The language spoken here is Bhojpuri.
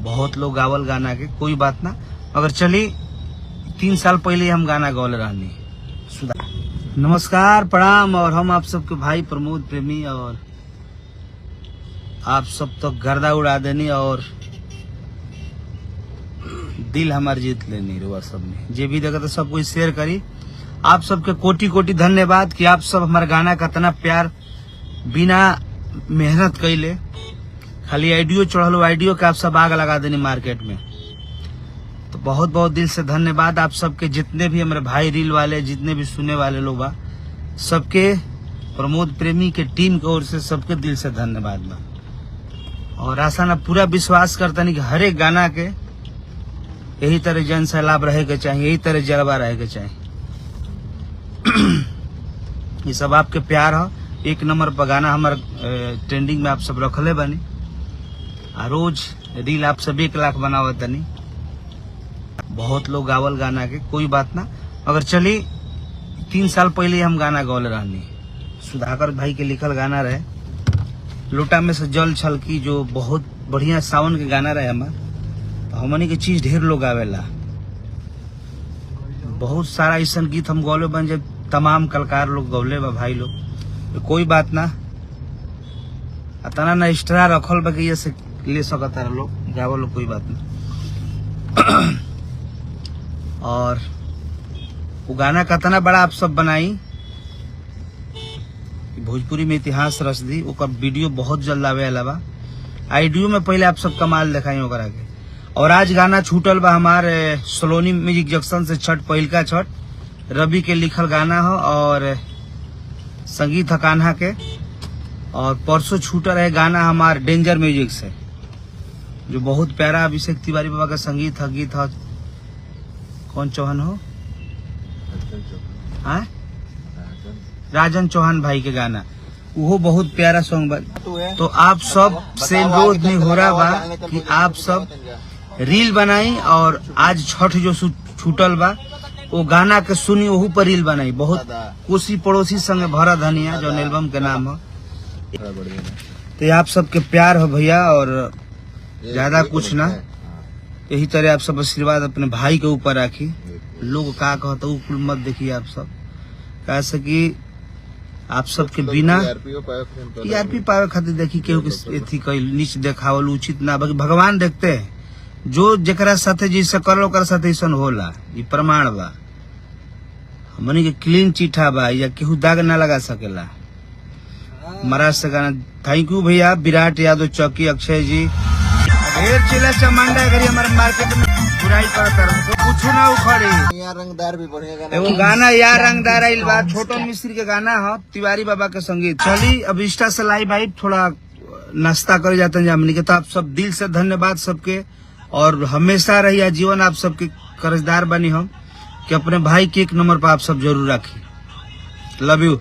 बहुत लोग गावल गाना के, कोई बात ना। मगर चली 3 साल पहले हम गाना गौले रहनी सुधा। नमस्कार, प्रणाम। और हम आप सबके भाई प्रमोद प्रेमी, और आप सब तो गर्दा उड़ा देनी और दिल हमार जीत लेनी रुआ सबने। जे भी देखा तो सब कुछ शेयर करी। आप सबके कोटि कोटि धन्यवाद कि आप सब हमारे गाना का इतना प्यार बिना मेहनत कैले, खाली आइडियो चढ़ल आइडियो के आप सब आग लगा देनी मार्केट में। तो बहुत बहुत दिल से धन्यवाद आप सबके, जितने भी हमारे भाई रील वाले, जितने भी सुने वाले लोग बा, सबके प्रमोद प्रेमी के टीम की ओर से सबके दिल से धन्यवाद बा। और आशा ना पूरा विश्वास करता नहीं कि हर एक गाना के यही तरह जन सैलाब रहे के चाहिए, यही तरह जलवा रहे के चाहिए। ये सब आपके प्यार है। 1 नंबर पर गाना हमारे ट्रेंडिंग में आप सब रखले बनी। रोज रील आप सब 1 लाख बनावत तनी। बहुत लोग गावल गाना के, कोई बात ना। मगर चली 3 साल पहले हम गाना गौले रहनी। सुधाकर भाई के लिखल गाना रहे, लोटा में से जल छलकी, जो बहुत बढ़िया सावन के गाना रहे हमार। तो हमनी के चीज ढेर लोग आवेला, बहुत सारा ऐसा गीत हम गौले बन जब तमाम कलाकार लोग गौले बा भाई लोग। तो कोई बात ना, अतना ना एक्स्ट्रा रखल बा कि ये से ले सकता लोग गावल, कोई बात ना। और वो गाना कितना बड़ा आप सब बनाई, भोजपुरी में इतिहास रच दी। ओकर वीडियो बहुत जल्द आवे अलावा आइडियो में पहले आप सब कमाल दिखाई ओकरा के। और आज गाना छूटल बा हमारे सलोनी म्यूजिक जंक्शन से, छठ पहिलका छठ रवि के लिखल गाना हो और संगीत कान्हा के। और परसों छूटल है गाना हमारे डेंजर म्यूजिक से, जो बहुत प्यारा अभिषेक तिवारी बाबा का संगीत है, गीत है। कौन चौहान हो? हाँ, राजन चौहान भाई के गाना, वो बहुत प्यारा सॉन्ग बा। तो आप सब से अनुरोध नहीं हो रहा बा कि आप सब रील बनाई, और आज छठ जो छूटल बा वो गाना के सुनी, वहू पर रील बनाई। बहुत कोसी पड़ोसी संग भरा धनिया, जो एल्बम के नाम है। तो आप सबके प्यार हो भैया, और ज्यादा कुछ ना, यही तरह आप सब आशीर्वाद अपने भाई के ऊपर राखी। लोग का कहता वो कुल मत देखिए आप सब, कैसे कि आप सबके बिना टीआरपी पावे खातिर देखी केहू के नीच देखावल उचित ना। भगवान देखते हैं, जो जेकरा साथे जैसे करल ओकरा साथे ऐसा होला, ये प्रमाण बा। हमनी के क्लीन चिट्ठा बा, या केहू दाग ना लगा सकेला। महाराज से गाना। थैंक यू भैया, विराट यादव चौकी, अक्षय जी, ढेर चिल्ला चमांडा करी हमारे मार्केट में बुराई करता रहो, कुछ ना उखड़ी। यार रंगदार भी बढ़िया एगो गाना यार रंगदार आइल बा, छोटन मिस्त्री के गाना है, तिवारी बाबा के संगीत। चली अब इंस्टा से लाइव आई, थोड़ा नाश्ता कर जाते हैं हमनी के। तो आप सब दिल से धन्यवाद सबके, और हमेशा रही आजीवन आप सबके कर्जदार बनी हम, कि अपने भाई के 1 नंबर पर आप सब जरूर रखी। Love you.